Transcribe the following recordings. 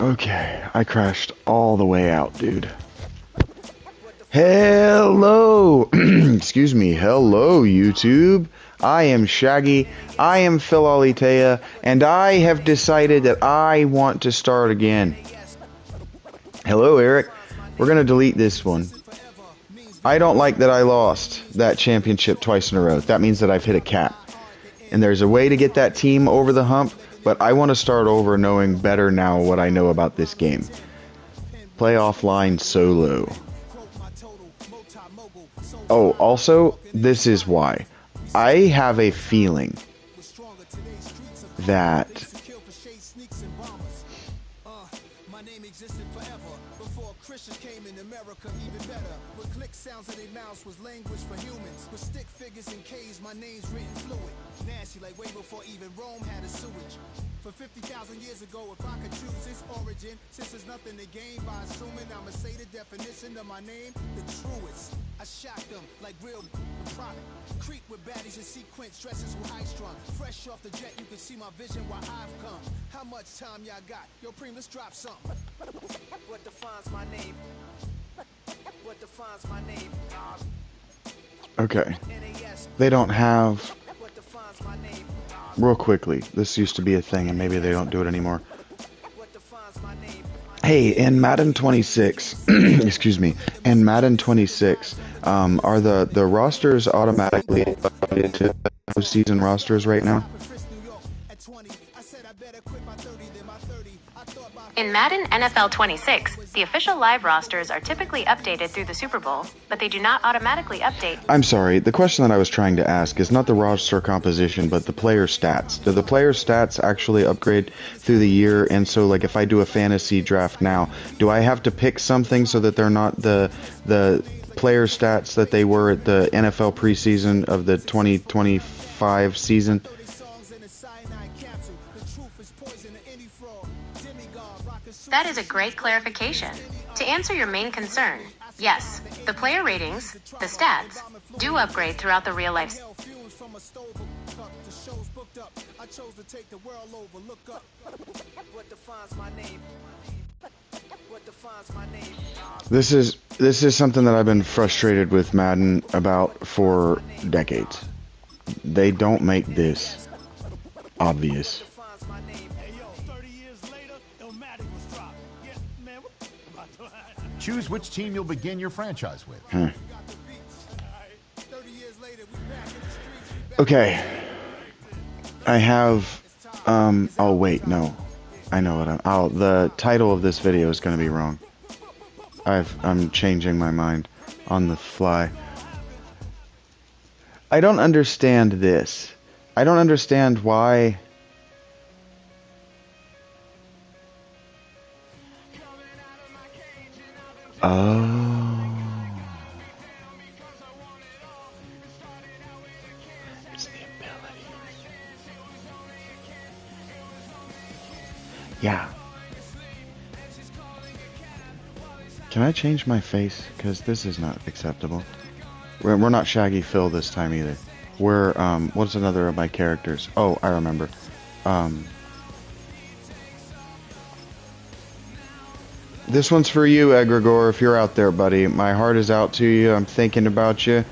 Okay, I crashed all the way out, dude. Hello! Excuse me. Hello, YouTube. I am Shaggy. I am Phil Alitea, and I have decided that I want to start again. Hello, Eric. We're going to delete this one. I don't like that I lost that championship twice in a row. That means that I've hit a cap. And there's a way to get that team over the hump, but I want to start over knowing better now what I know about this game. Play offline solo. Oh, also, this is why. I have a feeling that sounds of their mouths was language for humans. With stick figures and K's, my name's written fluid. Nasty like way before even Rome had a sewage. For 50,000 years ago, if I could choose its origin, since there's nothing to gain by assuming, I'ma say the definition of my name, the truest. I shock them like real product. Creep with baddies in sequence, dresses with high strung. Fresh off the jet, you can see my vision where I've come. How much time y'all got? Yo, Preem, let's drop something. What defines my name? What defines my name? Okay. They don't have... Real quickly, this used to be a thing, and maybe they don't do it anymore. Hey, in Madden 26, excuse me, in Madden 26, are the rosters automatically updated to postseason rosters right now? In Madden NFL 26, the official live rosters are typically updated through the Super Bowl, but they do not automatically update. I'm sorry, the question that I was trying to ask is not the roster composition, but the player stats. Do the player stats actually upgrade through the year? And so, like, if I do a fantasy draft now, do I have to pick something so that they're not the player stats that they were at the NFL preseason of the 2025 season? That is a great clarification. To answer your main concern, yes, the player ratings, the stats, do upgrade throughout the real life. This is something that I've been frustrated with Madden about for decades. They don't make this obvious. Choose which team you'll begin your franchise with. Okay. I have, oh wait, no. I know what the title of this video is going to be wrong. I'm changing my mind on the fly. I don't understand this. I don't understand why... Oh. It's the ability. Yeah. Can I change my face? Because this is not acceptable. We're not Shaggy Phil this time either. We're, what's another of my characters? Oh, I remember. This one's for you, Egregor, if you're out there, buddy. My heart is out to you. I'm thinking about you.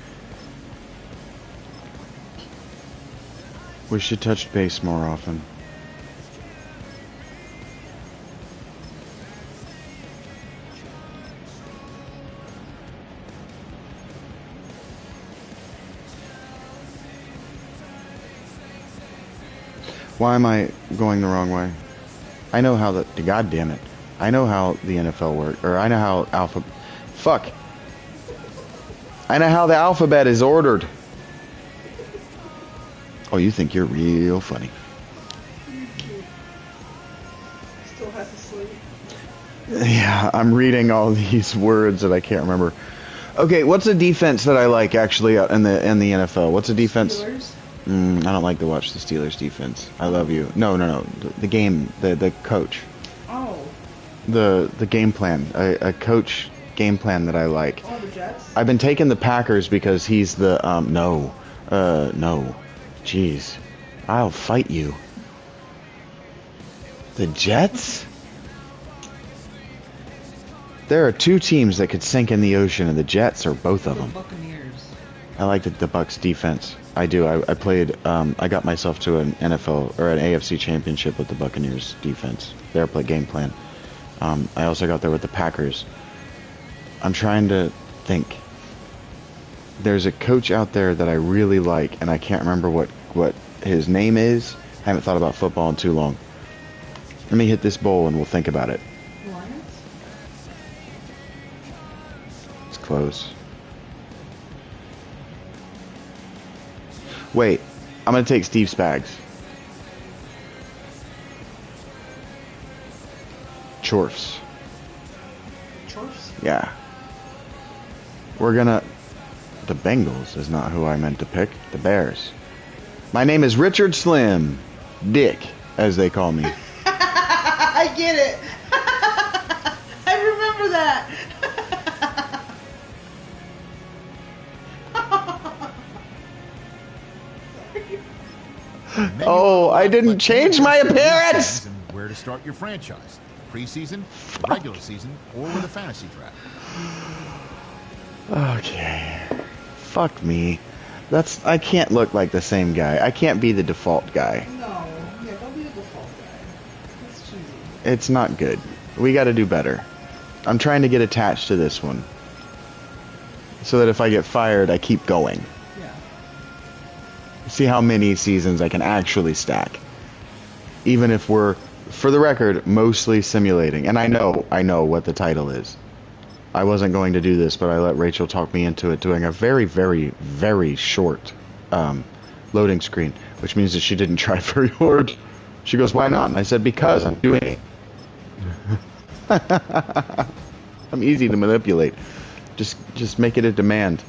We should touch base more often. Why am I going the wrong way? I know how the... God damn it. I know how the NFL works, or I know how fuck. I know how the alphabet is ordered. Oh, you think you're real funny. Still half asleep. Yeah, I'm reading all these words that I can't remember. Okay, what's a defense that I like actually in the NFL? What's a defense? Steelers? I don't like to watch the Steelers defense. I love you. No. The game, the coach. Oh. The game plan, a coach game plan that I like. Oh, the Jets? I've been taking the Packers because he's the no, jeez, I'll fight you. The Jets? There are two teams that could sink in the ocean, and the Jets are both of them. Buccaneers. I like the Bucs defense. I do. I played. I got myself to an NFL or an AFC championship with the Buccaneers defense. Their game plan. I also got there with the Packers. I'm trying to think. There's a coach out there that I really like, and I can't remember what his name is. I haven't thought about football in too long. Let me hit this bowl and we'll think about it. Lions? It's close. Wait, I'm going to take Steve Spags. Chorfs. Chorfs? Yeah. We're going to... The Bengals is not who I meant to pick. The Bears. My name is Richard Slim. Dick, as they call me. I get it. I remember that. Oh, I didn't change my appearance! And where to start your franchise. Preseason, regular season, or with a fantasy draft. Okay. Fuck me. I can't look like the same guy. I can't be the default guy. No. Yeah, don't be the default guy. That's cheesy. It's not good. We gotta do better. I'm trying to get attached to this one. So that if I get fired, I keep going. Yeah. See how many seasons I can actually stack. Even if we're, for the record, mostly simulating. And I know what the title is. I wasn't going to do this, but I let Rachel talk me into it, doing a very, very, very short loading screen, which means that she didn't try very hard. She goes, "Why not?" And I said, "Because I'm doing it." I'm easy to manipulate. Just make it a demand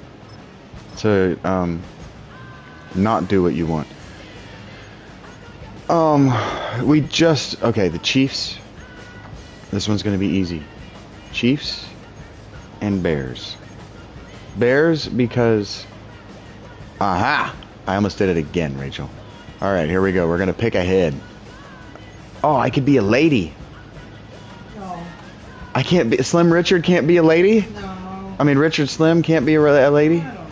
to not do what you want. Okay, the Chiefs. This one's going to be easy. Chiefs and Bears. Bears because... Aha! I almost did it again, Rachel. Alright, here we go. We're going to pick a head. Oh, I could be a lady. No. I can't be... Slim Richard can't be a lady? No. I mean, Richard Slim can't be a lady? I don't know.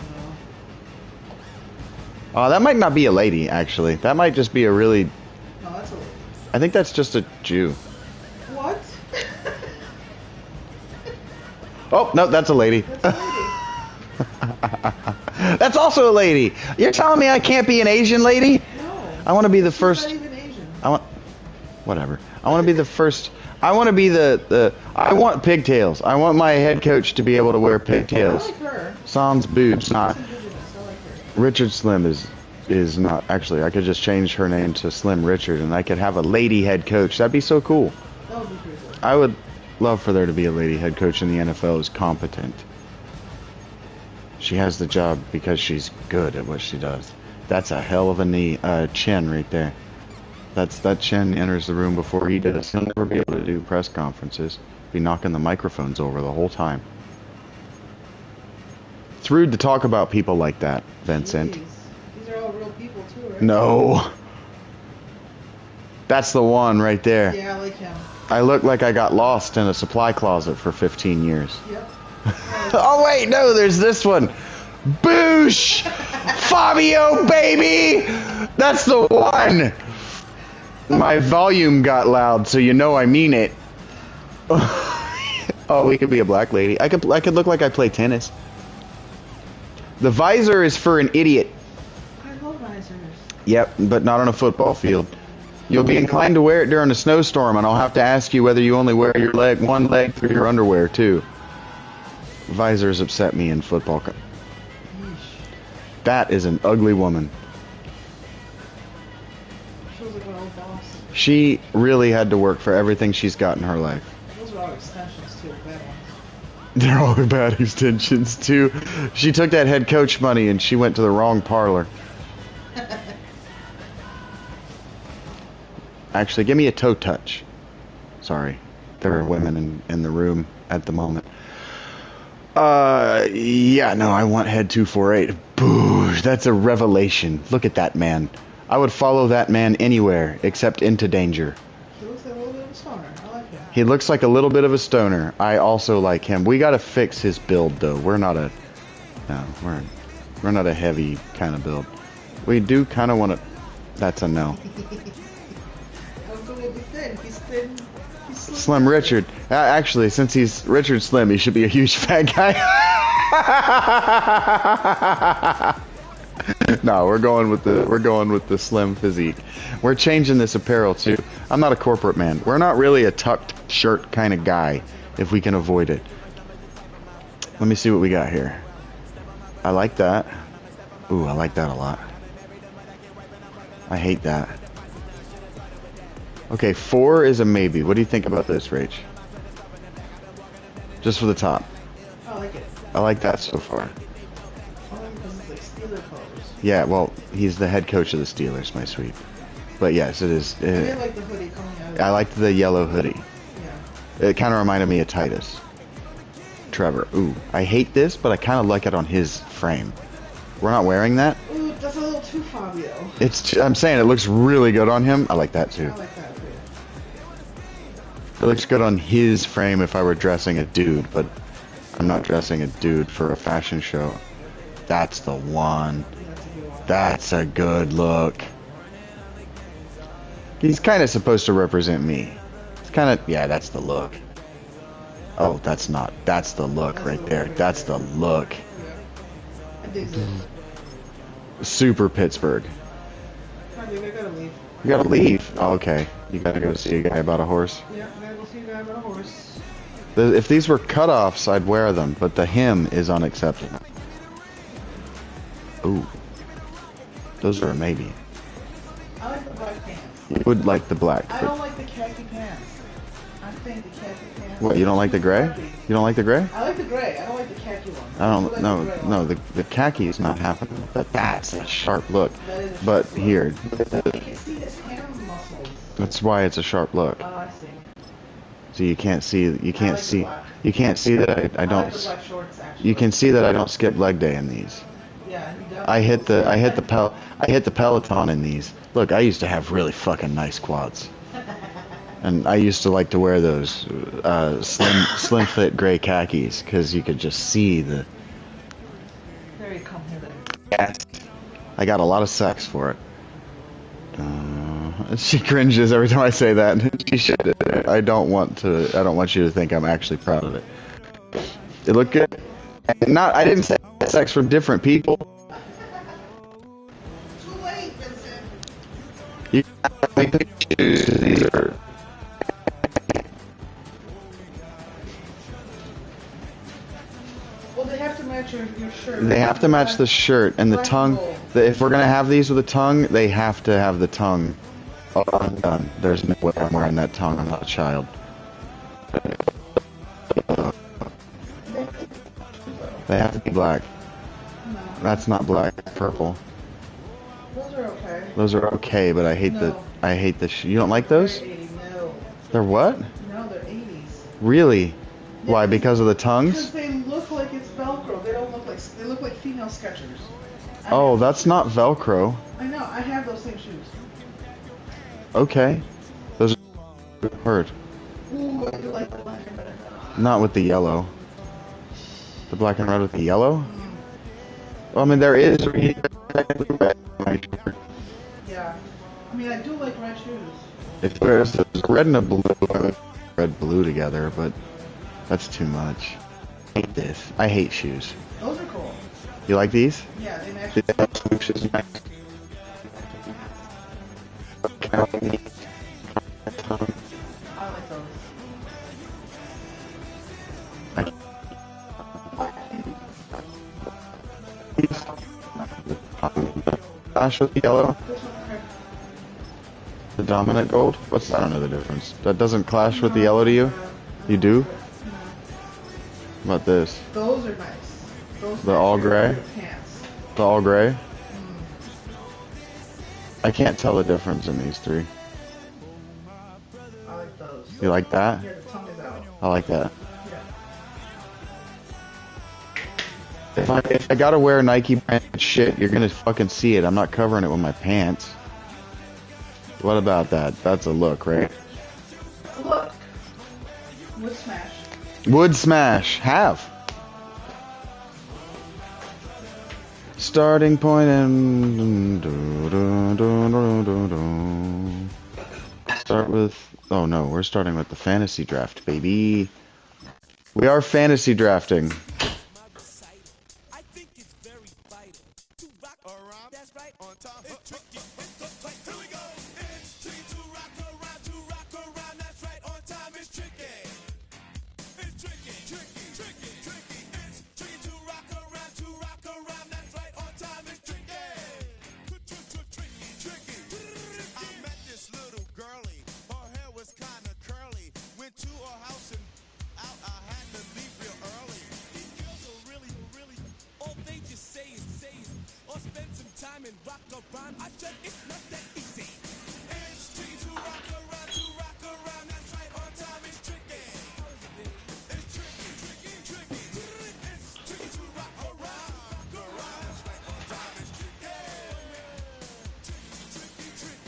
Oh, that might not be a lady, actually. That might just be a really... No, that's a lady. I think that's just a Jew. What? Oh, no, that's a lady. That's a lady. That's also a lady. You're telling me I can't be an Asian lady? No. I want to be the She's first... not even Asian. Whatever. I want to be the first... I want to be I want pigtails. I want my head coach to be able to wear I pigtails. like her. Sans boobs, not... She's indigenous. I like her. Richard Slim is not... Actually, I could just change her name to Slim Richard, and I could have a lady head coach. That'd be so cool. That would be pretty cool. I would love for there to be a lady head coach in the NFL who's competent. She has the job because she's good at what she does. That's a hell of a chin right there. That chin enters the room before he does. He'll never be able to do press conferences. Be knocking the microphones over the whole time. It's rude to talk about people like that, Vincent. Jeez. These are all real people too, right? No. That's the one right there. Yeah, I like him. I look like I got lost in a supply closet for 15 years. Yep. Oh wait, no, there's this one. Boosh! Fabio, baby! That's the one! My volume got loud, so you know I mean it. Oh, we could be a black lady. I could look like I play tennis. The visor is for an idiot. I love visors. Yep, but not on a football field. You'll be inclined to wear it during a snowstorm, and I'll have to ask you whether you only wear your one leg through your underwear, too. Visors upset me in football. Yeesh. That is an ugly woman. Feels like my old boss. She really had to work for everything she's got in her life. Those are all extensions too, bad ones. They're all bad extensions, too. She took that head coach money, and she went to the wrong parlor. Actually, give me a toe touch. Sorry. There are women in the room at the moment. Yeah, no, I want head 248. Boo, that's a revelation. Look at that man. I would follow that man anywhere except into danger. He looks like a little bit of a stoner. I like him. He looks like a little bit of a stoner. I also like him. We gotta fix his build though. We're not a we're not a heavy kind of build. We do kind of want to. That's a no. He's thin. Slim Richard. Actually, since he's Richard Slim, he should be a huge fat guy. No, we're going with the slim physique. We're changing this apparel too. I'm not a corporate man. We're not really a tucked shirt kind of guy if we can avoid it. Let me see what we got here. I like that. Ooh, I like that a lot. I hate that. Okay, 4 is a maybe. What do you think about this, Rach? Just for the top. I like it. I like that so far. Only because it's like Steeler colors. Yeah, well, he's the head coach of the Steelers, my sweet. But yes, it is. I did like the hoodie coming out. I liked the yellow hoodie. Yeah. It kind of reminded me of Titus. Trevor. Ooh, I hate this, but I kind of like it on his frame. We're not wearing that. Ooh, that's a little too Fabio. I'm saying it looks really good on him. I like that too. I like that too. It looks good on his frame if I were dressing a dude, but I'm not dressing a dude for a fashion show. That's the one. That's a good look. He's kind of supposed to represent me. It's kind of, yeah, that's the look. Oh, that's not. That's the look right there. That's the look. I dig it. Super Pittsburgh. I gotta leave. You gotta leave. Oh, okay. You gotta go see a guy about a horse. Yeah, I gotta go see a guy about a horse. If these were cutoffs, I'd wear them, but the hem is unacceptable. Ooh. Those are a maybe. I like the black pants. You would like the black. I don't like the khaki pants. I think the khaki pants. What, you don't like the gray? You don't like the gray? I like the gray. I don't like the khaki one. I don't, like no, the gray no, one. the khaki is not happening. That's a sharp look. That is a But sharp look. here, You can see his ham muscles. that's why it's a sharp look. Oh, I see. So you can't see, I like the black. you can't see that I I like the don't, black shorts, actually. you can see that I don't skip leg day in these. Yeah, he does. I hit the Peloton in these. Look, I used to have really fucking nice quads. And I used to like to wear those slim fit gray khakis because you could just see the. There you come here then. Yes. I got a lot of sex for it. She cringes every time I say that. She should. I don't want you to think I'm actually proud of it. It looked good. I didn't say sex for different people. Too late, Vincent. You can make the shoes. These are. Well, they have to match your shirt. They have to match the shirt and the Black tongue. and gold. If we're gonna have these with a tongue, they have to have the tongue. Oh, I'm done. There's no way I'm wearing that tongue. I'm not a child. They have to be black. No. That's not black. Purple. Those are okay. Those are okay, but I hate No. You don't like those? They're 80. No. They're what? No, they're 80s. Really? Why? Because of the Because tongues? they look like it's Velcro. They don't look like. They look like female Skechers. Oh, that's not Velcro. I know. I have those same shoes. Okay. Those are hurt. Ooh, I do like the black and red. Not with the yellow. The black and red with the yellow? Well, I mean, there is technically red in my shirt. Yeah. I mean, I do like red shoes. If there's a red and a blue, I would red blue together, but that's too much. I hate this. I hate shoes. Those are cool. You like these? Yeah, they match. Do they have swooshes? I like those. Clash with the yellow? This one, okay. The dominant gold? What's I don't know the difference. That doesn't clash with the yellow to you? You do? How about this? Those are nice. Those The match all your gray? Pants. The all gray? I can't tell the difference in these three. I like those. You like that? Here, the tongue is out. I like that. Yeah. If I gotta wear Nike branded shit, you're gonna fucking see it. I'm not covering it with my pants. What about that? That's a look, right? Look. Would smash. Would smash. Have. Starting point and start with. Oh no, we're starting with the fantasy draft, baby. We are fantasy drafting.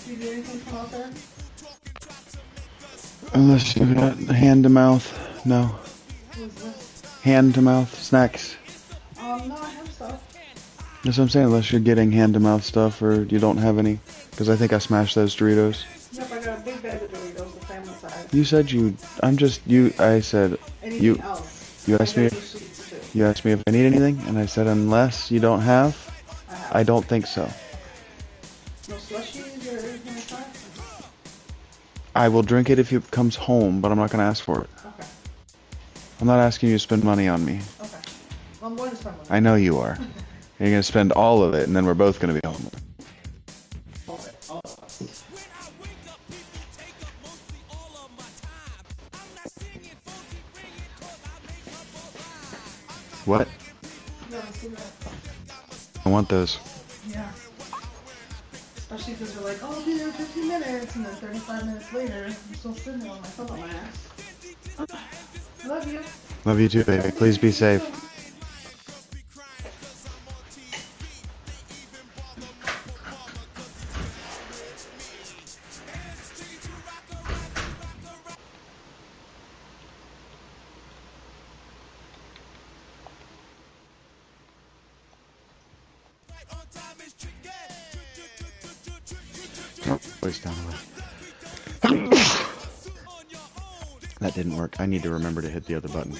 Do you do anything from out there? Unless you got hand to mouth. No. Who's this? Hand to mouth snacks. No, I have stuff. That's what I'm saying. Unless you're getting hand to mouth stuff or you don't have any. Because I think I smashed those Doritos. Yep, I got a big bag of Doritos, the family size. You said you. I'm just. You. I said. Anything You. else? You asked me. I got sweets, too. You asked me if I need anything, and I said unless you don't have. I don't think so. No slushies or anything like that? I will drink it if it comes home, but I'm not going to ask for it. Okay. I'm not asking you to spend money on me. Okay. Well, I'm going to spend money. I know you are. You're going to spend all of it, and then we're both going to be home. All of us. What? You haven't seen that? I want those. Yeah. Especially because they're like, oh, I'll be there in 15 minutes, and then 35 minutes later, I'm still sitting there with my thumb on my ass. I love you. Love you too, baby. Please be safe. Oh, voice down a little. That didn't work. I need to remember to hit the other button.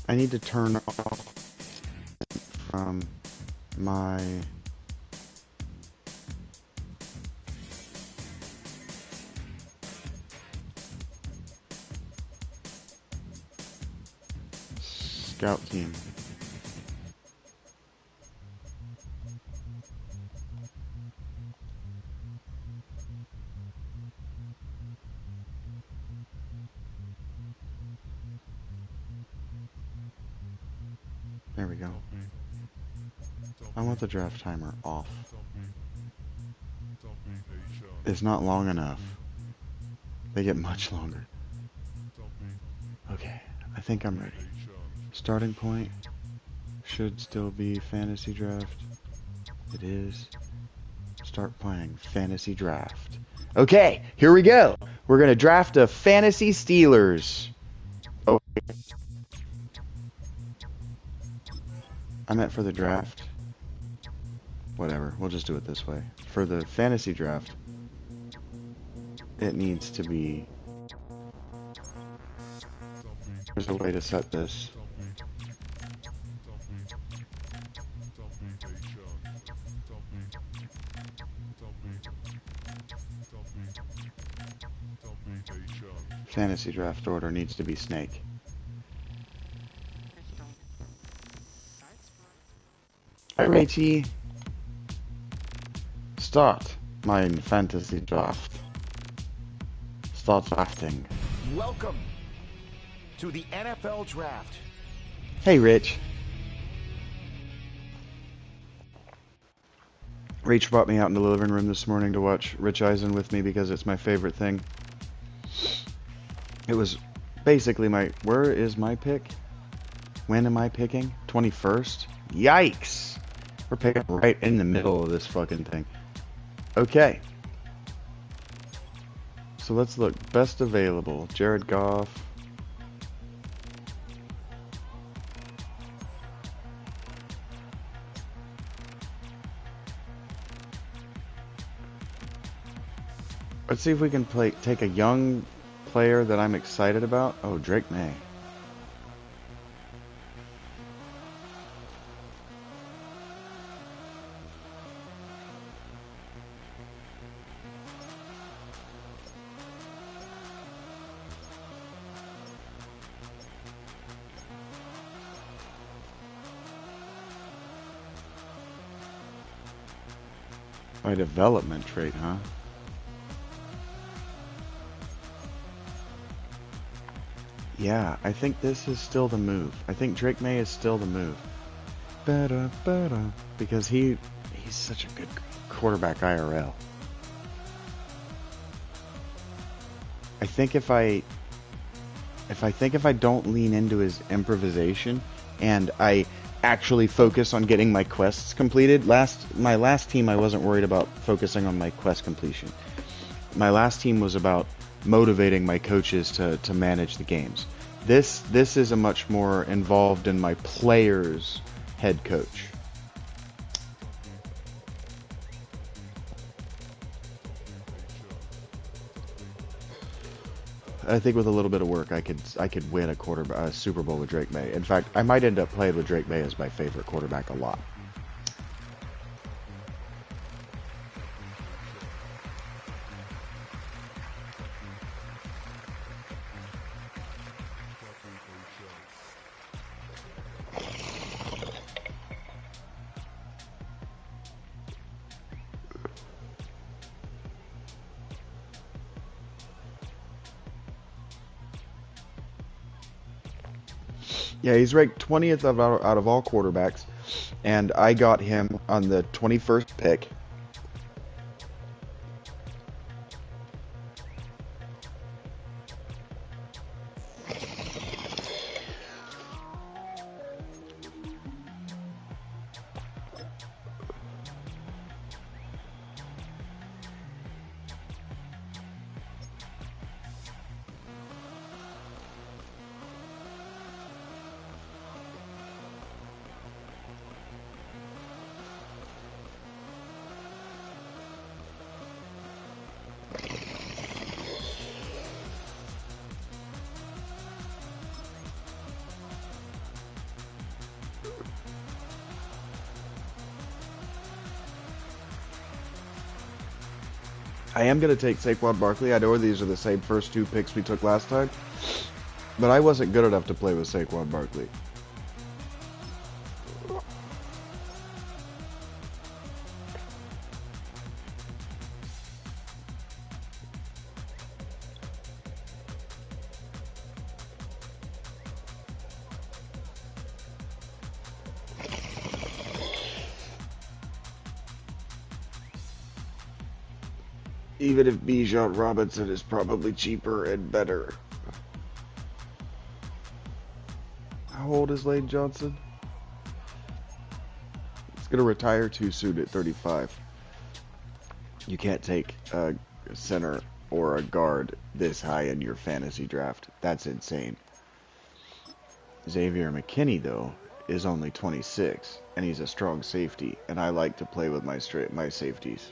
I need to turn off from my scout team. There we go. I want the draft timer off. It's not long enough. They get much longer. Okay, I think I'm ready. Starting point should still be fantasy draft. It is. Start playing fantasy draft. Okay, here we go. We're gonna draft a fantasy Steelers. Oh, I meant for the draft. Whatever, we'll just do it this way. For the fantasy draft, it needs to be... There's a way to set this. Fantasy draft order needs to be snake. Hi, Rachie. Start my fantasy draft. Start drafting. Welcome to the NFL Draft. Hey, Rich. Rach brought me out in the living room this morning to watch Rich Eisen with me because it's my favorite thing. It was basically where is my pick? When am I picking? 21st? Yikes! We're picking right in the middle of this fucking thing. Okay. So let's look. Best available. Jared Goff. Let's see if we can take a young player that I'm excited about. Oh, Drake May. By development trait, huh? Yeah, I think this is still the move. I think Drake May is still the move. Because he's such a good quarterback IRL. I think if I don't lean into his improvisation and I actually focus on getting my quests completed. My last team I wasn't worried about focusing on my quest completion. My last team was about motivating my coaches to manage the games. This is a much more involved in my players' head coach. I think with a little bit of work, I could win a Super Bowl with Drake May. In fact, I might end up playing with Drake May as my favorite quarterback a lot. Yeah, he's ranked 20th out of all quarterbacks, and I got him on the 21st pick. I am going to take Saquon Barkley. I know these are the same first two picks we took last time, but I wasn't good enough to play with Saquon Barkley. Even if Bijan Robinson is probably cheaper and better. How old is Lane Johnson? He's going to retire too soon at 35. You can't take a center or a guard this high in your fantasy draft. That's insane. Xavier McKinney, though, is only 26, and he's a strong safety, and I like to play with my safeties.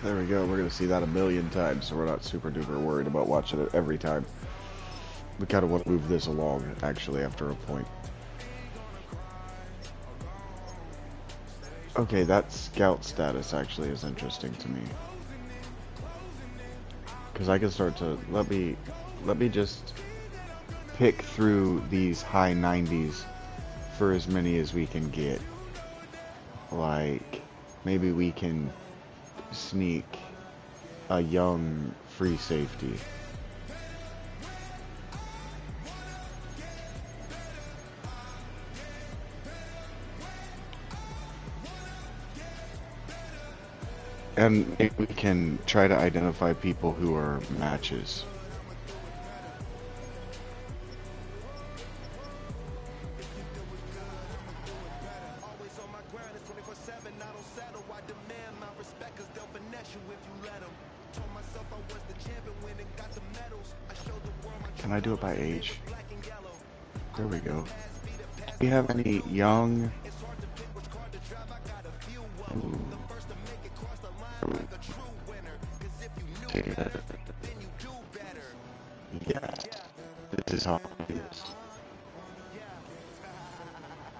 There we go. We're going to see that a million times, so we're not super duper worried about watching it every time. We kind of want to move this along, actually, after a point. Okay, that scout status actually is interesting to me. Because I can start to... Let me just pick through these high 90s for as many as we can get. Like, maybe we can sneak a young free safety. And maybe we can try to identify people who are matches. Can I do it by age? There we go. Do we have any young? Ooh. Yeah, this is how I do this.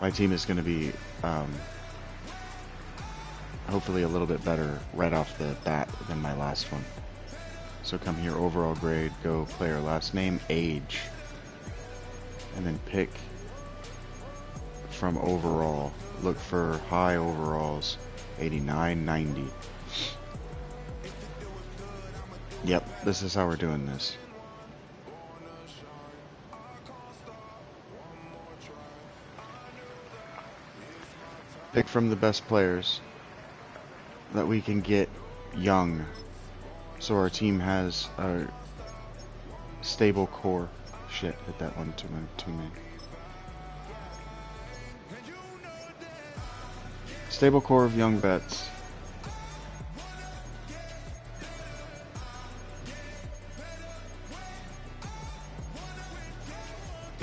My team is going to be hopefully a little bit better right off the bat than my last one. So come here, overall grade, go player last name, age, and then pick from overall. Look for high overalls, 89, 90. Yep, this is how we're doing this. Pick from the best players that we can get young, so our team has a stable core. Shit, hit that one too many. Stable core of young vets.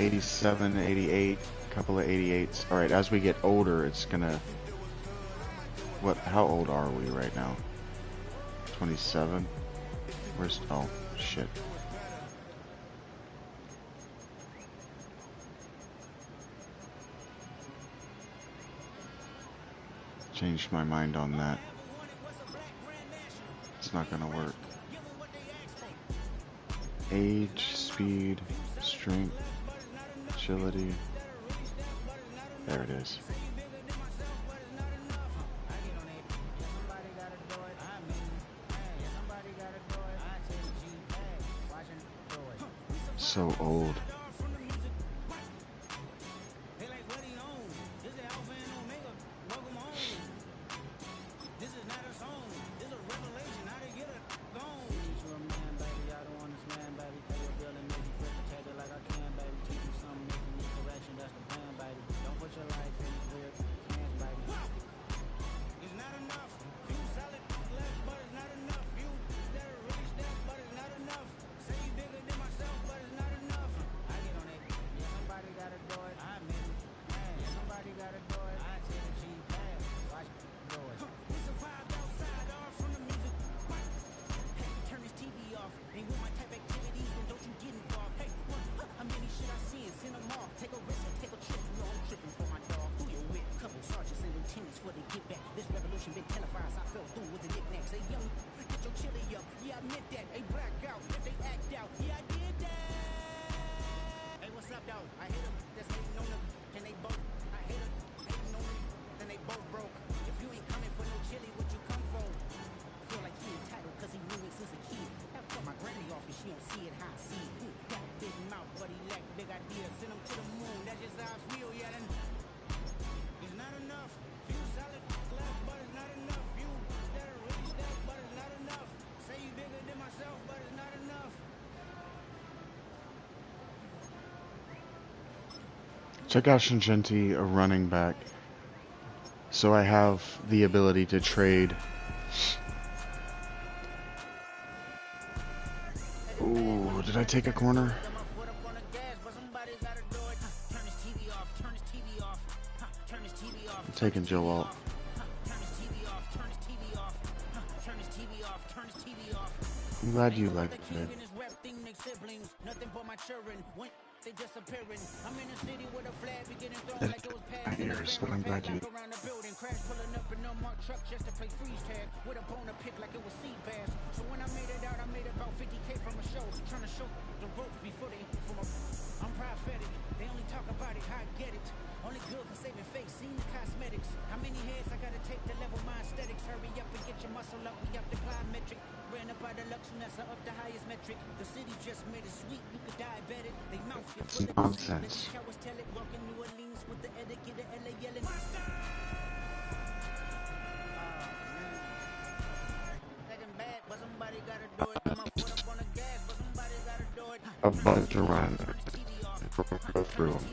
'87, '88, couple of '88s. All right, as we get older, it's gonna. How old are we right now? 27. Where's? Oh shit. Changed my mind on that. It's not gonna work. Age, speed, strength, agility. There it is. So old. Check out Shingenti, a running back. So I have the ability to trade. Ooh, did I take a corner? I'm taking Joe Alt. I'm glad you liked it. Years, but I'm glad you. I'm prophetic, they only talk about it, how I get it. Only good for saving face, seen cosmetics. How many heads I gotta take to level my aesthetics? Hurry up and get your muscle up, we up the plyometric. Ran up by the Lux Nessa up the highest metric. The city just made it sweet, you could diabetic. They mouth it full of nonsense. cowards tell it, walking New Orleans with the etiquette of LA yelling. a bunch of random. Go through them.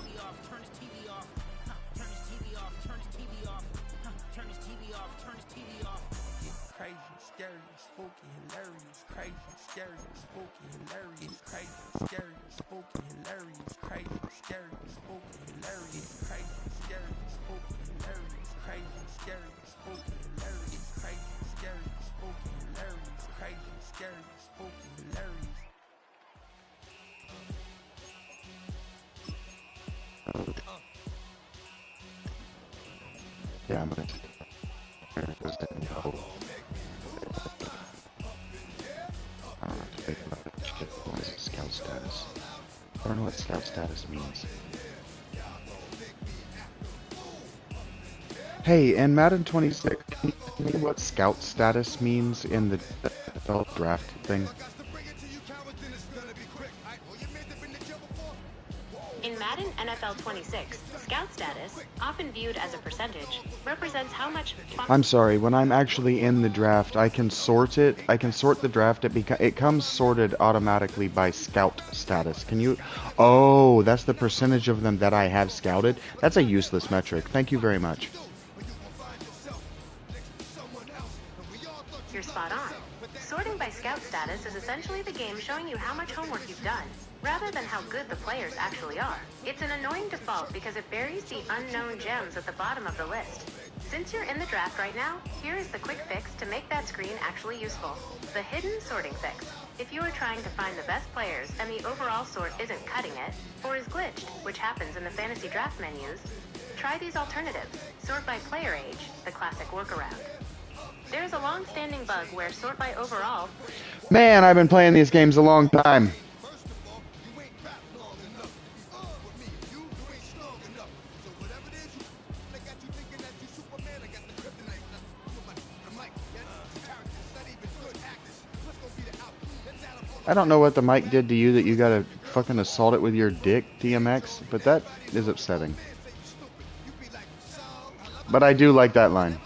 Crazy, scary, spooky, hilarious. Crazy, scary, spooky, hilarious. Crazy, scary, spooky, hilarious. Crazy, scary, spooky, hilarious. Crazy, scary, spooky, hilarious. Crazy, scary, spooky, hilarious. Crazy, scary, spooky, hilarious. Crazy, scary, spooky, hilarious. Yeah, I'm gonna I don't have to think about it. Shit, what is scout status? I don't know what scout status means. Hey, in Madden 26, can you tell me what scout status means in the NFL draft thing? In Madden NFL 26, scout status, often viewed as a percentage, represents how much... I'm sorry, when I'm actually in the draft, I can sort it. I can sort the draft. It comes sorted automatically by scout status. Can you... Oh, that's the percentage of them that I have scouted? That's a useless metric. Thank you very much. You're spot on. Sorting by scout status is essentially the game showing you how much homework you've done, rather than how good the players actually are. It's an annoying default because it buries the unknown gems at the bottom of the list. Since you're in the draft right now, here is the quick fix to make that screen actually useful. The hidden sorting fix. If you are trying to find the best players and the overall sort isn't cutting it, or is glitched, which happens in the fantasy draft menus, try these alternatives. Sort by player age, the classic workaround. There's a long-standing bug where sort by overall... Man, I've been playing these games a long time. I don't know what the mic did to you that you gotta fucking assault it with your dick, DMX, but that is upsetting. But I do like that line.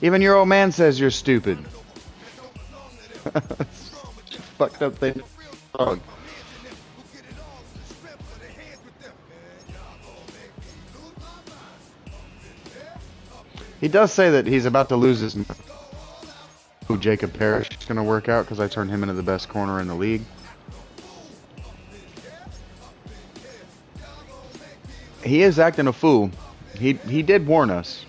Even your old man says you're stupid. Fucked up thing. He does say that he's about to lose his... Who Jacob Parrish is going to work out because I turned him into the best corner in the league. He is acting a fool. He did warn us.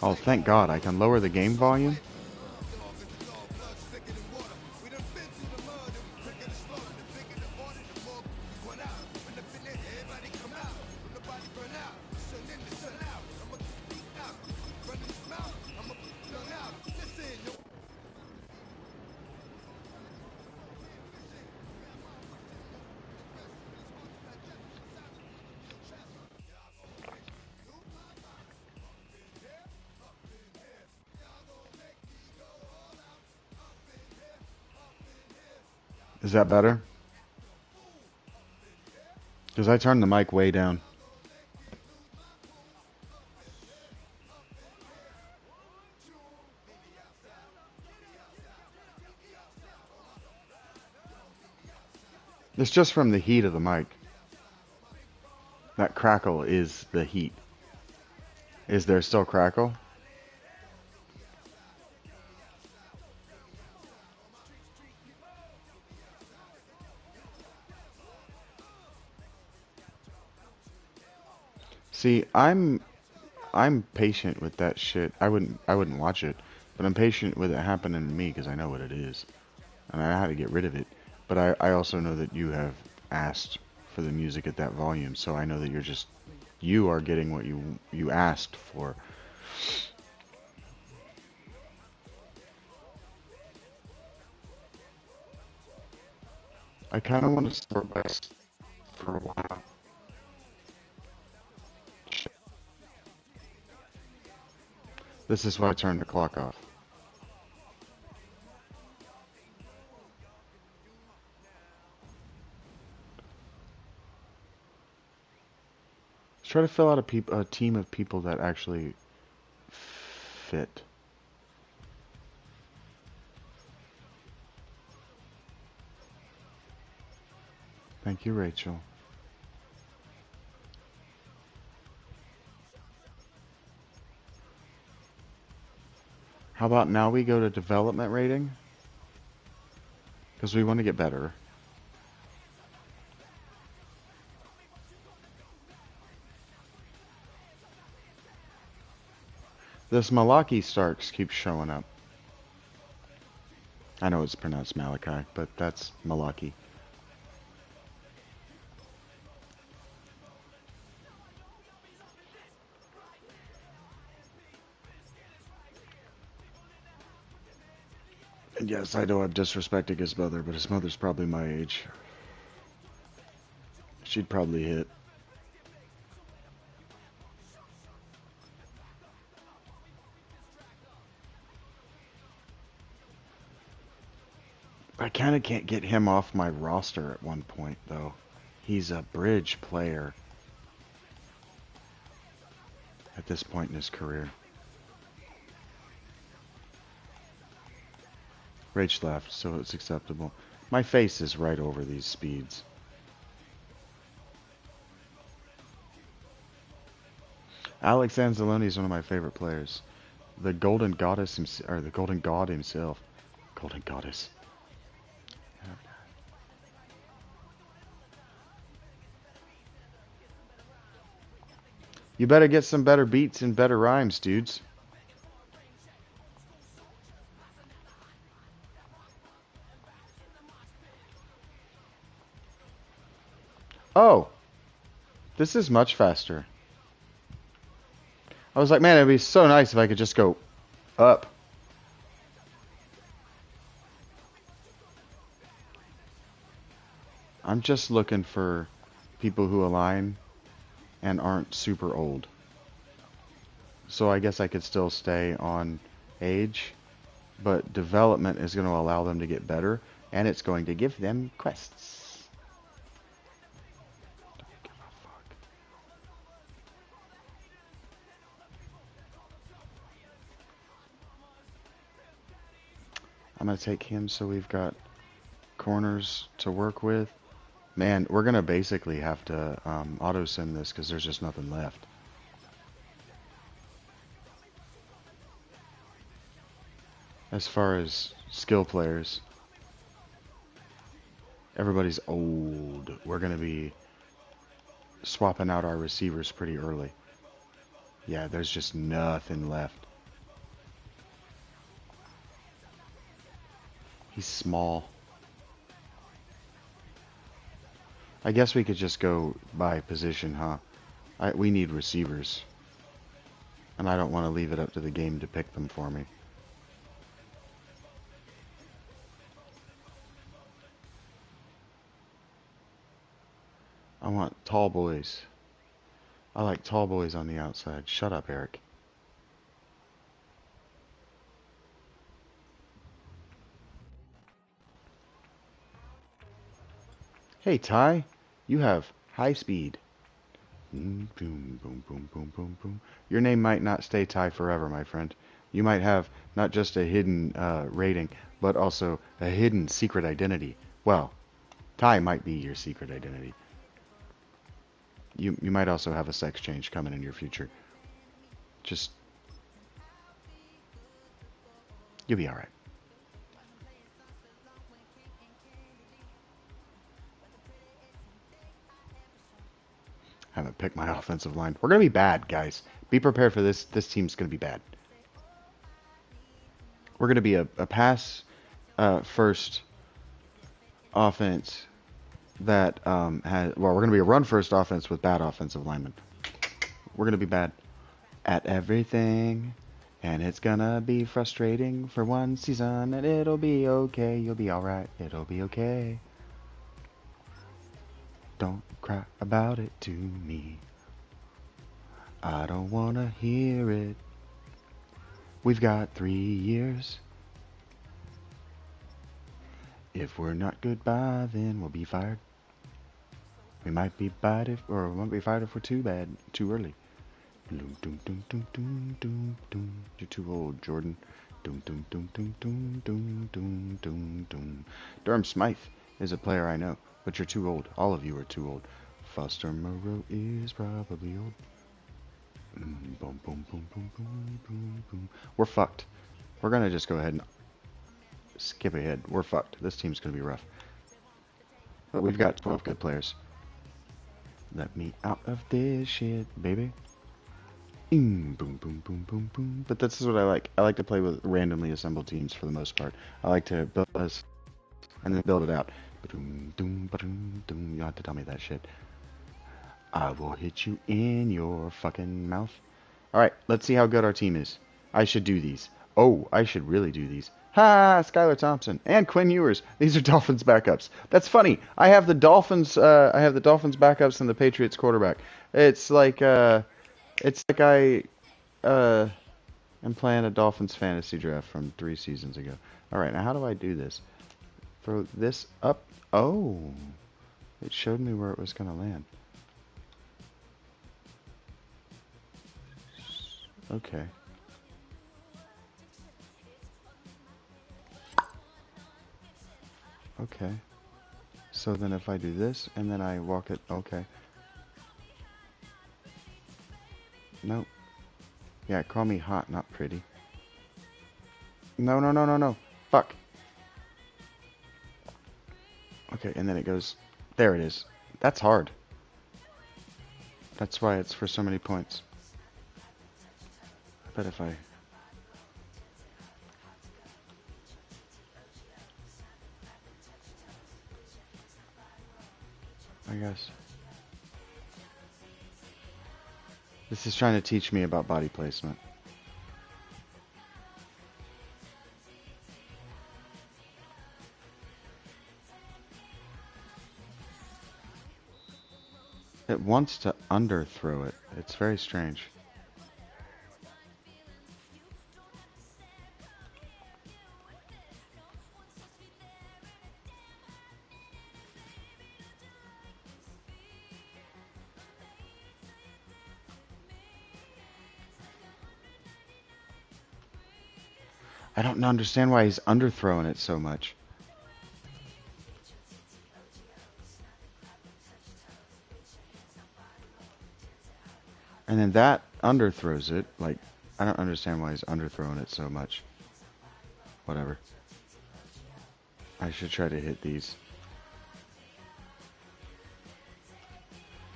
Oh, thank God, I can lower the game volume. Is that better? Because I turned the mic way down. It's just from the heat of the mic. That crackle is the heat. Is there still crackle? See, I'm patient with that shit. I wouldn't watch it, but I'm patient with it happening to me because I know what it is, and I know how to get rid of it. But I also know that you have asked for the music at that volume, so I know that you are getting what you asked for. I kind of want to start by for a while. This is why I turned the clock off. Try to fill out a team of people that actually fit. Thank you, Rachel. How about now we go to development rating? Because we want to get better. This Malachi Starks keeps showing up. I know it's pronounced Malachi, but that's Malachi. And yes, I know I'm disrespecting his mother, but his mother's probably my age. She'd probably hit. I kind of can't get him off my roster at one point, though. He's a bridge player at this point in his career. Rage left, so it's acceptable. My face is right over these speeds. Alex Anzalone is one of my favorite players. The Golden Goddess or the Golden God himself. Golden Goddess. You better get some better beats and better rhymes, dudes. Oh, this is much faster. I was like, man, it'd be so nice if I could just go up. I'm just looking for people who align and aren't super old. So I guess I could still stay on age, but development is going to allow them to get better, and it's going to give them quests. Don't give a fuck. I'm going to take him so we've got corners to work with. Man, we're going to basically have to auto-sim this because there's just nothing left. As far as skill players, everybody's old. We're going to be swapping out our receivers pretty early. Yeah, there's just nothing left. He's small. I guess we could just go by position, huh? We need receivers. And I don't want to leave it up to the game to pick them for me. I want tall boys. I like tall boys on the outside. Shut up, Eric. Hey, Ty. You have high speed. Boom, boom, boom, boom, boom, boom, boom. Your name might not stay Ty forever, my friend. You might have not just a hidden rating, but also a hidden secret identity. Well, Ty might be your secret identity. You might also have a sex change coming in your future. Just... you'll be alright. Haven't picked my offensive line. We're going to be bad, guys. Be prepared for this. This team's going to be bad. We're going to be a pass first offense that has... well, we're going to be a run first offense with bad offensive linemen. We're going to be bad at everything. And it's going to be frustrating for one season. And it'll be okay. You'll be alright. It'll be okay. Don't cry about it to me. I don't wanna hear it. We've got 3 years. If we're not good by then, we'll be fired. We might be bad if, or we might be fired if we're too bad, too early. Doom, doom, doom, doom, doom, doom, doom. You're too old, Jordan. Doom, doom, doom, doom, doom, doom, doom, doom, doom. Durham Smythe is a player I know, but you're too old. All of you are too old. Foster Moreau is probably old. Boom, boom, boom, boom, boom, boom, boom. We're fucked. We're gonna just go ahead and skip ahead. We're fucked. This team's gonna be rough. But we've got 12 good players. Let me out of this shit, baby. Boom, boom, boom, boom, boom. But this is what I like. I like to play with randomly assembled teams for the most part. I like to build us and then build it out. Ba-doom, doom, ba-doom, doom. You don't have to tell me that shit. I will hit you in your fucking mouth. Alright, let's see how good our team is. I should do these. Oh, I should really do these. Ha! Skylar Thompson and Quinn Ewers. These are Dolphins backups. That's funny. I have the Dolphins backups and the Patriots quarterback. It's like I am playing a Dolphins fantasy draft from 3 seasons ago. Alright, now how do I do this? Throw this up. Oh. It showed me where it was gonna land. Okay. Okay. So then if I do this, and then I walk it, okay. Nope. Yeah, call me hot, not pretty. No, no, no, no, no. Fuck. Okay, and then it goes, there it is. That's hard. That's why it's for so many points. I bet if I guess. This is trying to teach me about body placement. It wants to underthrow it. It's very strange. I don't understand why he's underthrowing it so much. And then that underthrows it. Like, I don't understand why he's underthrowing it so much. Whatever. I should try to hit these.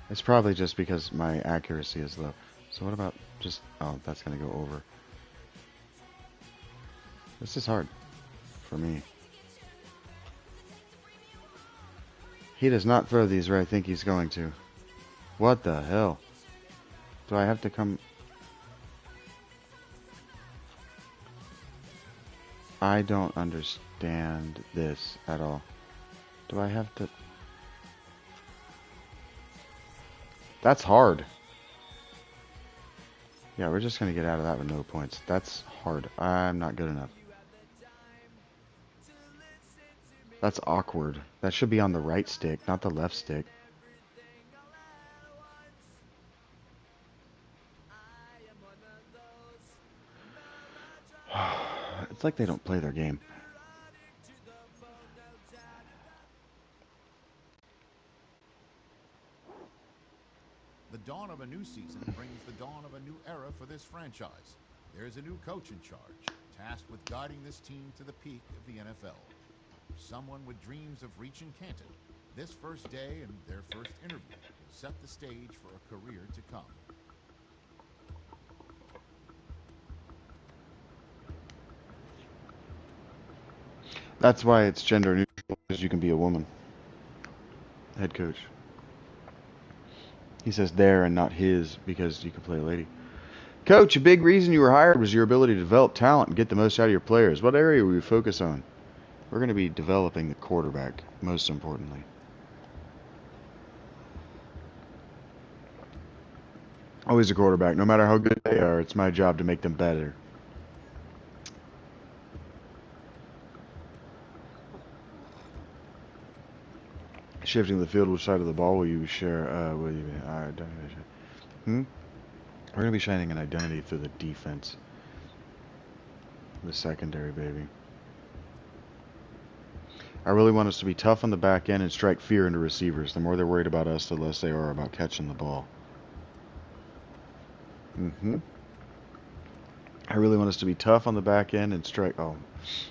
It's probably just because my accuracy is low. So what about just... Oh, that's going to go over. This is hard for me. He does not throw these where I think he's going to. What the hell? Do I have to come... I don't understand this at all. Do I have to... That's hard. Yeah, we're just going to get out of that with no points. That's hard. I'm not good enough. That's awkward. That should be on the right stick, not the left stick. It's like they don't play their game. The dawn of a new season brings the dawn of a new era for this franchise. There's a new coach in charge, tasked with guiding this team to the peak of the NFL. Someone with dreams of reaching Canton. This first day and their first interview will set the stage for a career to come. That's why it's gender neutral, because you can be a woman. Head coach. He says there and not his, because you can play a lady. Coach, a big reason you were hired was your ability to develop talent and get the most out of your players. What area will you focus on? We're going to be developing the quarterback, most importantly. Always a quarterback. No matter how good they are, it's my job to make them better. Shifting the field, which side of the ball will you share? Will you? We're gonna be shining an identity through the defense, the secondary, baby. I really want us to be tough on the back end and strike fear into receivers. The more they're worried about us, the less they are about catching the ball. I really want us to be tough on the back end and strike. Oh,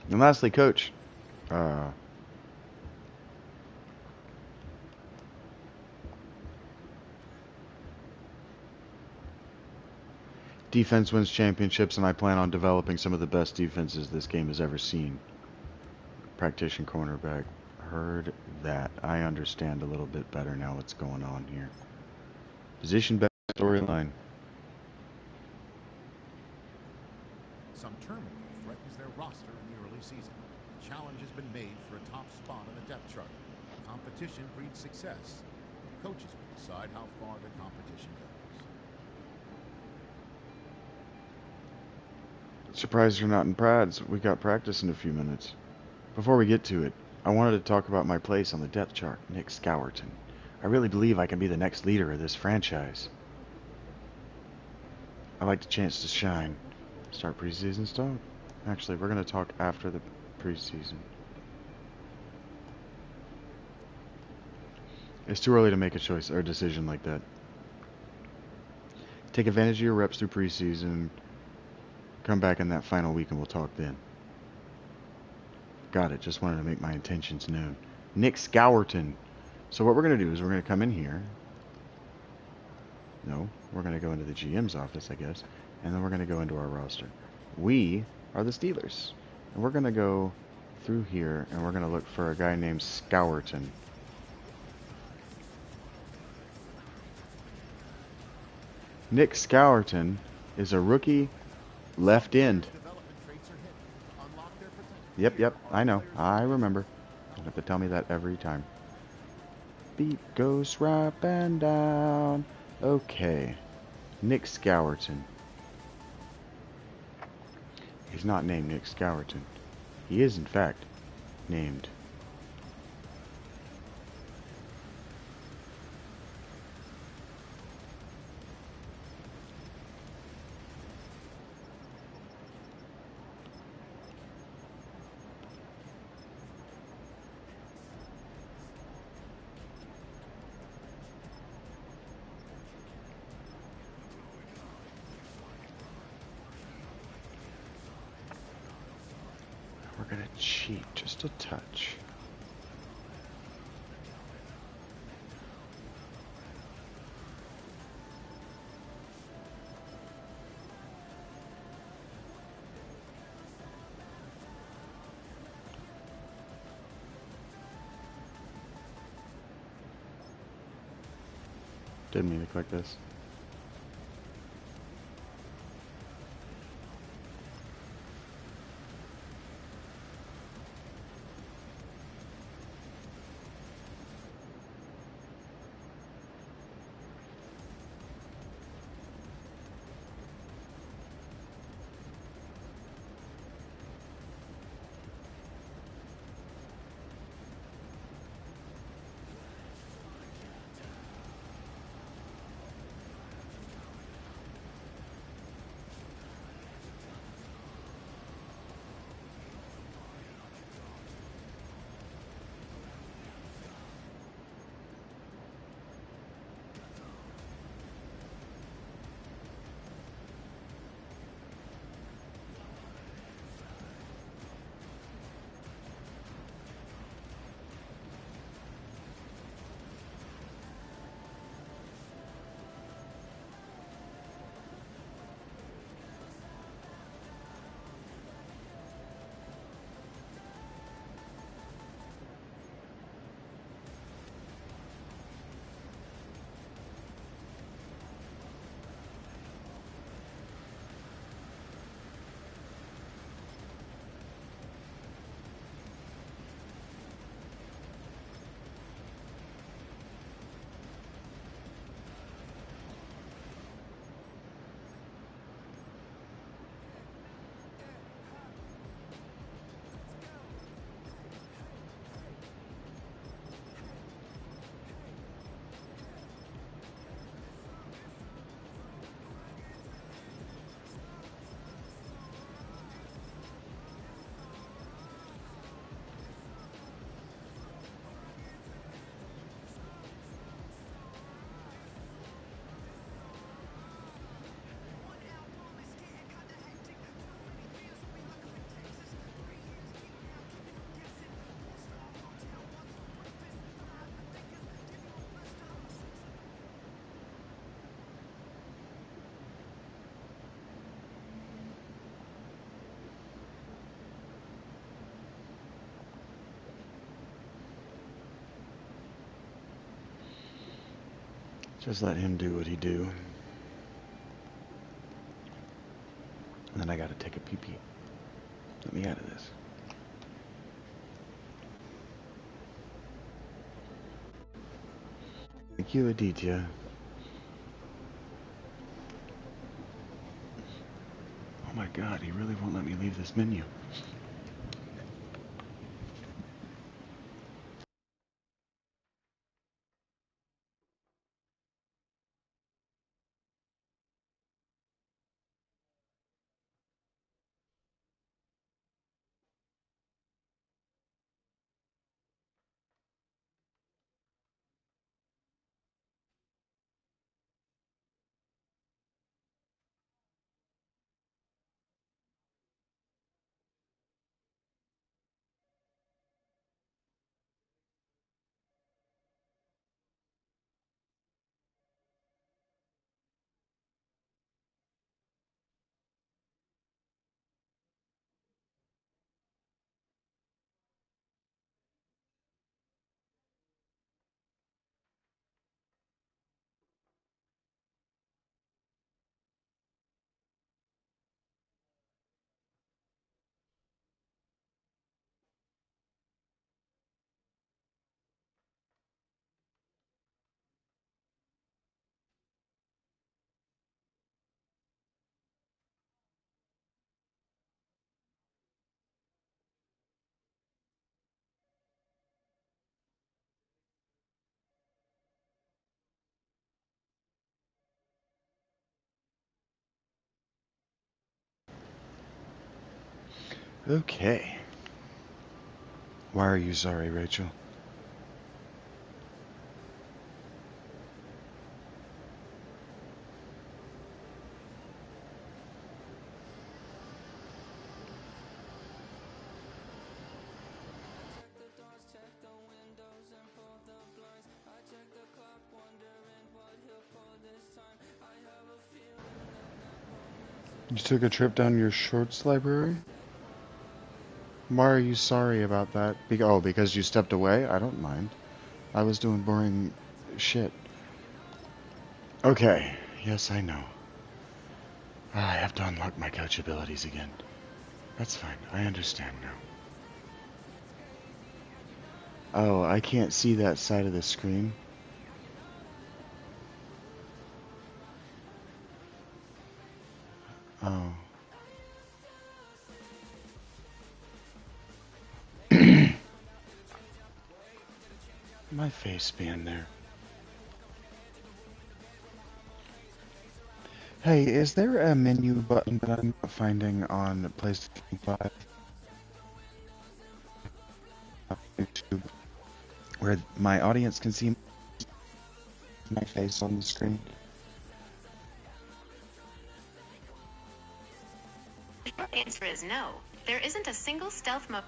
and lastly, coach. Defense wins championships, and I plan on developing some of the best defenses this game has ever seen. Practitioner cornerback. Heard that. I understand a little bit better now what's going on here. Position best storyline. Some turmoil threatens their roster in the early season. A challenge has been made for a top spot on the depth chart. Competition breeds success. Coaches will decide how far the competition goes. Surprised you're not in Prads. We got practice in a few minutes. Before we get to it, I wanted to talk about my place on the depth chart, Nick Scowerton. I really believe I can be the next leader of this franchise. I like the chance to shine. Start preseason stuff? Actually, we're going to talk after the preseason. It's too early to make a choice or a decision like that. Take advantage of your reps through preseason. Come back in that final week and we'll talk then. Got it. Just wanted to make my intentions known. Nick Scowerton. So what we're going to do is we're going to come in here. No, we're going to go into the GM's office, I guess. And then we're going to go into our roster. We are the Steelers. And we're going to go through here and we're going to look for a guy named Scowerton. Nick Scowerton is a rookie left end. Yep, I know. I remember. You have to tell me that every time. Beat goes right and down. Okay. Nick Scowerton. He's not named Nick Scowerton. He is, in fact, named We're gonna cheat just a touch. Didn't mean to click this. Just let him do what he do. And then I gotta take a pee-pee. Let me out of this. Thank you, Aditya. Oh my god, he really won't let me leave this menu. Okay. Why are you sorry, Rachel? You took a trip down your shorts library? Why are you sorry about that? Oh, because you stepped away? I don't mind. I was doing boring shit. Okay. Yes, I know. I have to unlock my coach abilities again. That's fine. I understand now. Oh, I can't see that side of the screen. Oh. My face being there. Hey, is there a menu button that I'm not finding on PlayStation 5? YouTube, where my audience can see my face on the screen? The answer is no. There isn't a single stealth mode.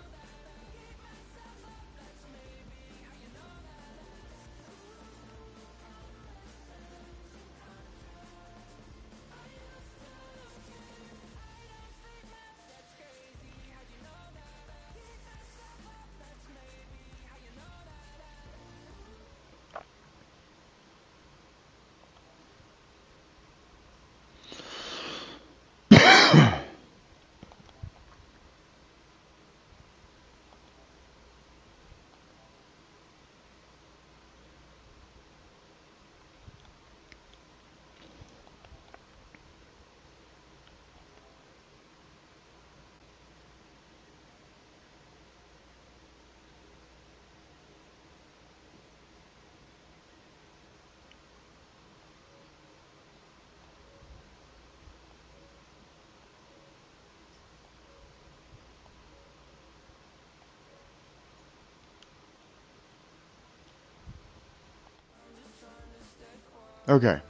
Okay.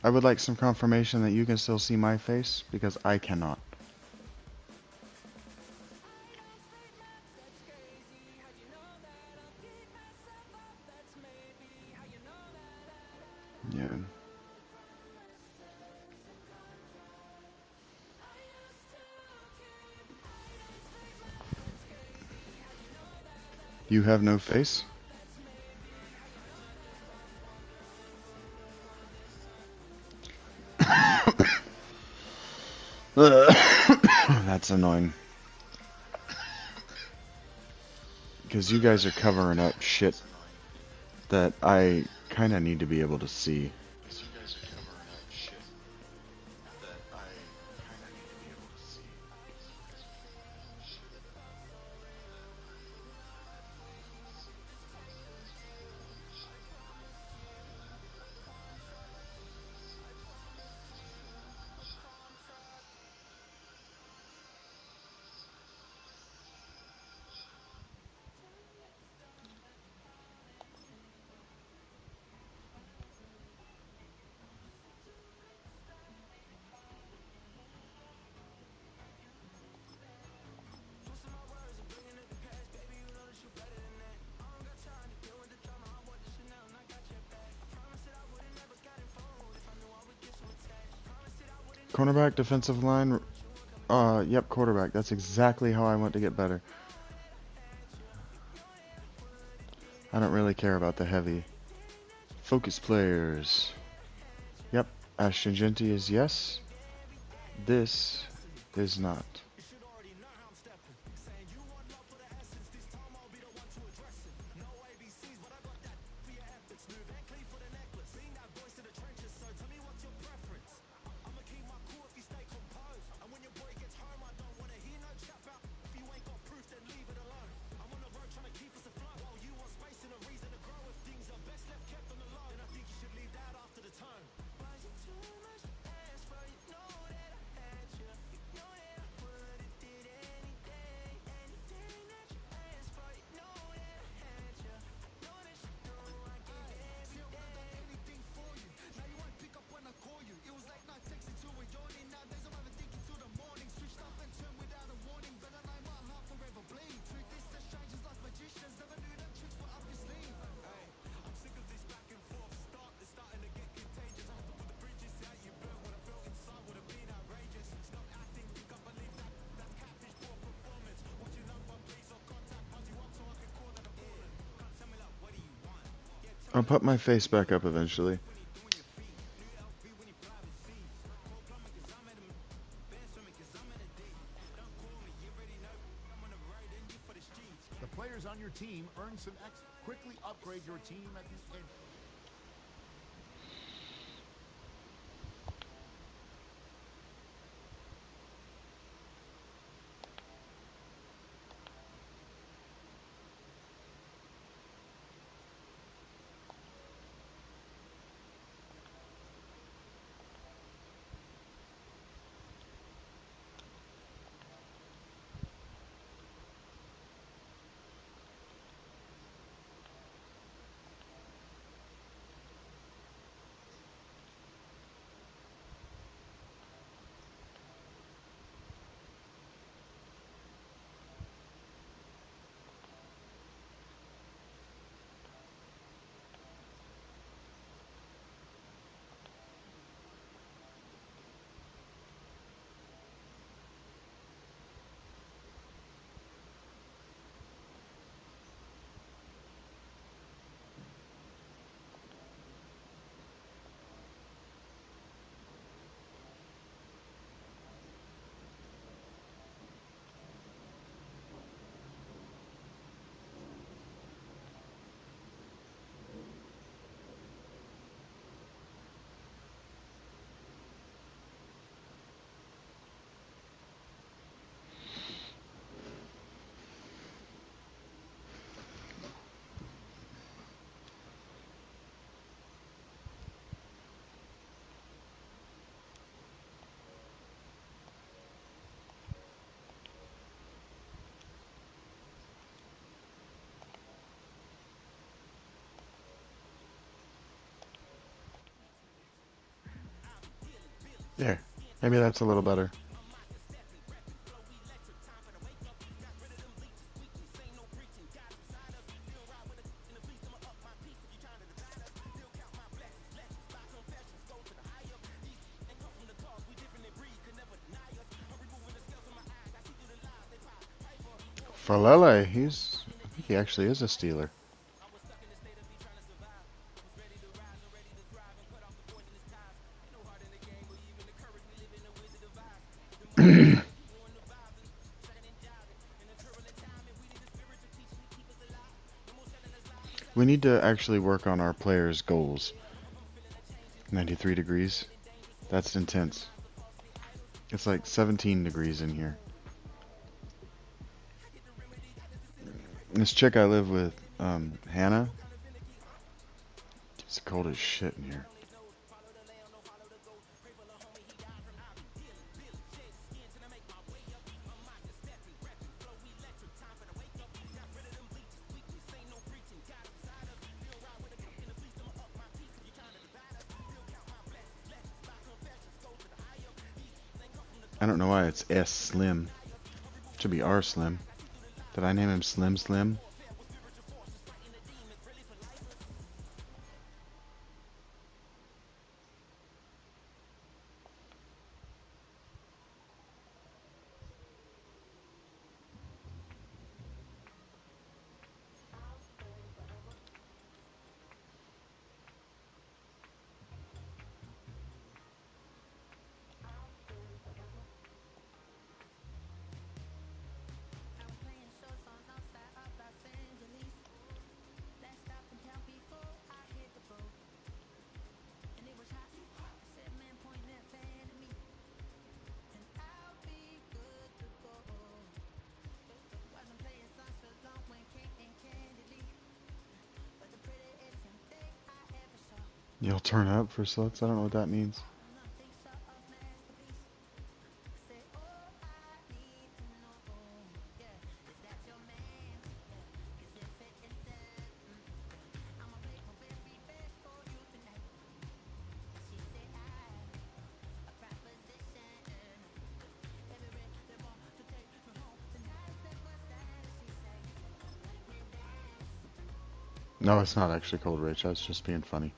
I would like some confirmation that you can still see my face, because I cannot. Yeah. You have no face? That's annoying. Because you guys are covering up shit that I kind of need to be able to see. Cornerback, defensive line. Yep, quarterback. That's exactly how I want to get better. I don't really care about the heavy. Focus players. Yep, Astringenti is yes. This is not. I'll put my face back up eventually. The players on your team earn some X. Quickly upgrade your team at the end. There. Maybe that's a little better. Falele, he actually is a Steeler. We need to actually work on our players' goals. 93 degrees. That's intense. It's like 17 degrees in here. This chick I live with, Hannah, it's cold as shit in here. I don't know why it's S Slim. It should be R Slim. Did I name him Slim Slim? You'll turn up for sluts? I don't know what that means. No, it's not actually cold, Rich. I was just being funny.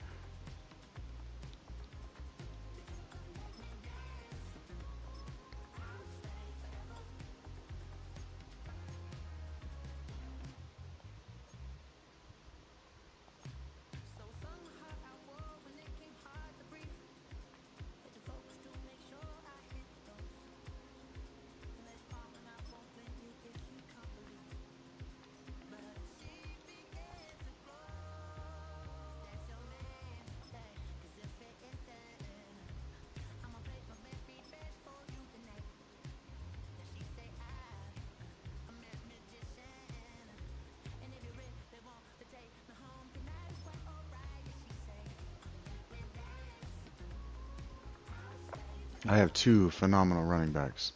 I have two phenomenal running backs.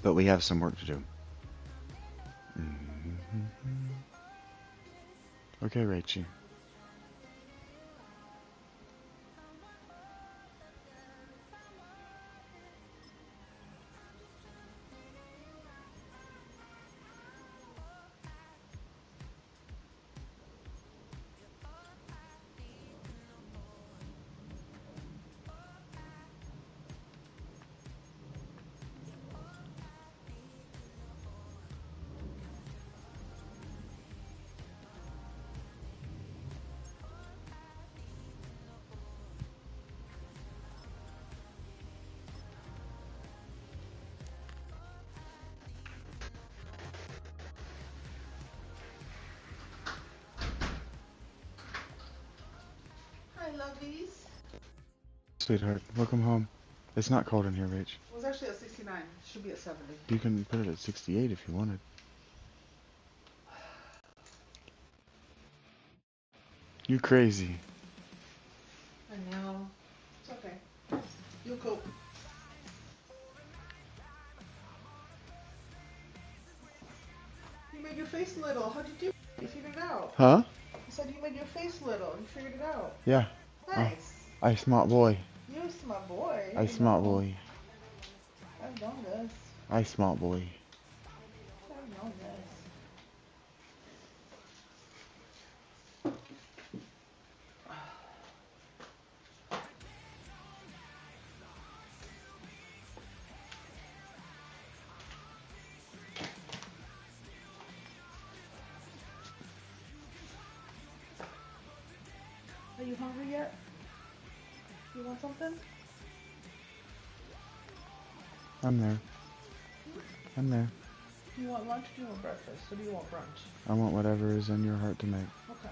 But we have some work to do. Okay, Rachie. Lovies. Sweetheart, welcome home. It's not cold in here, Rach. It was actually at 69. It should be at 70. You can put it at 68 if you wanted. You crazy. I know. It's okay. You'll cope. You made your face little. How'd you do it? You figured it out. Huh? You said you made your face little. You figured it out. Yeah. Nice. I smart boy. You smart boy. I smart boy. I've known this. I smart boy. I've known this. Are you hungry yet? You want something? I'm there. I'm there. Do you want lunch or do you want breakfast? Or do you want brunch? I want whatever is in your heart to make. Okay.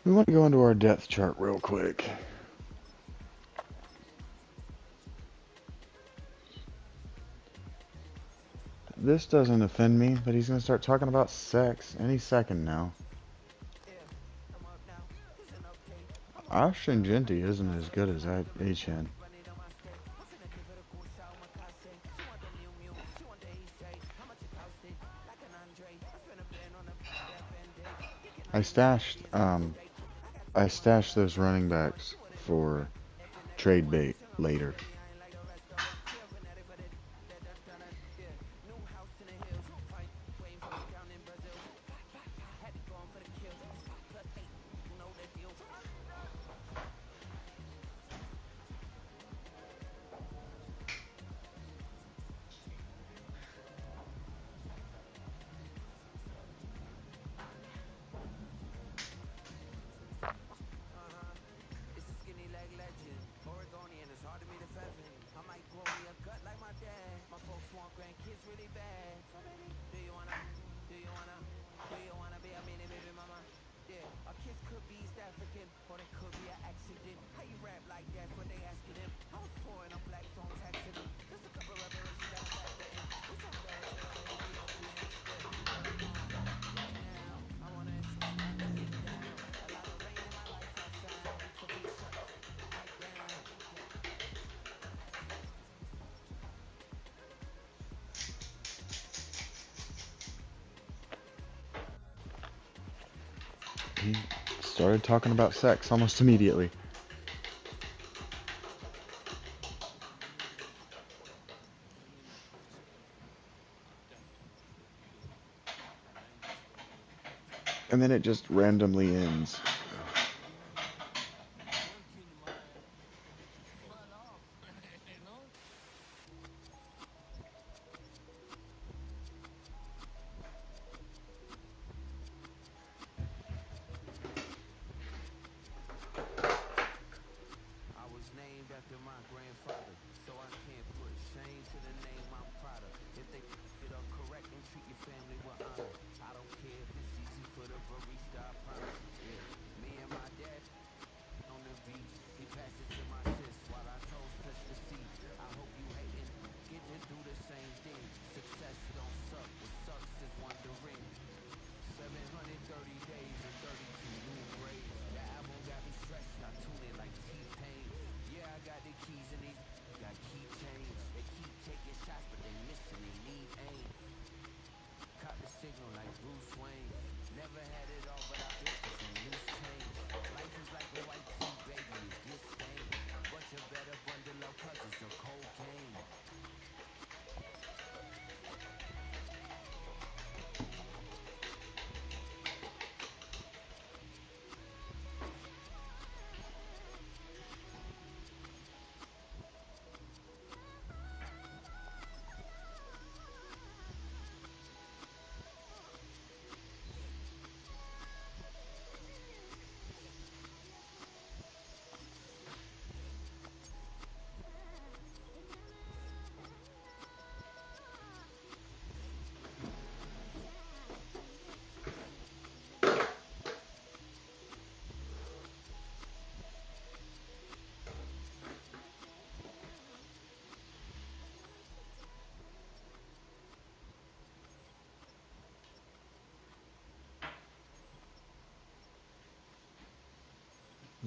We want to go into our depth chart real quick. This doesn't offend me, but he's going to start talking about sex any second now. Ashton Genty isn't as good as that H-N. I stashed those running backs for trade bait later. He started talking about sex almost immediately. And then it just randomly ends. I was named after my grandfather, so I can't put shame to the name I'm proud of. If they it up correct and treat your family with honor, I don't care if it's easy for the barista, I promise. Yeah.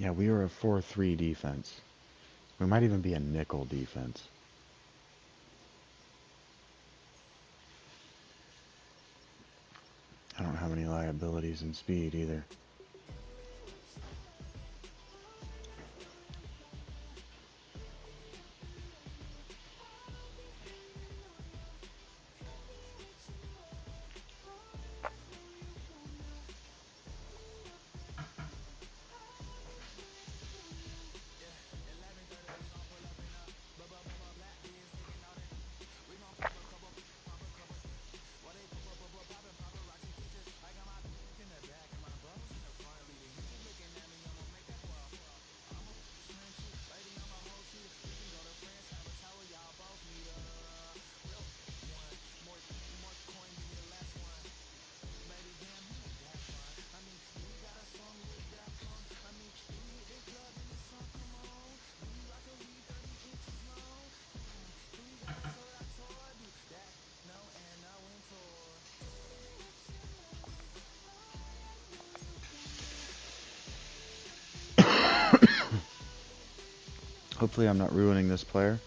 Yeah, we are a 4-3 defense. We might even be a nickel defense. I don't have any liabilities in speed either. Hopefully I'm not ruining this player.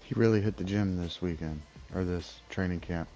He really hit the gym this weekend, or this training camp.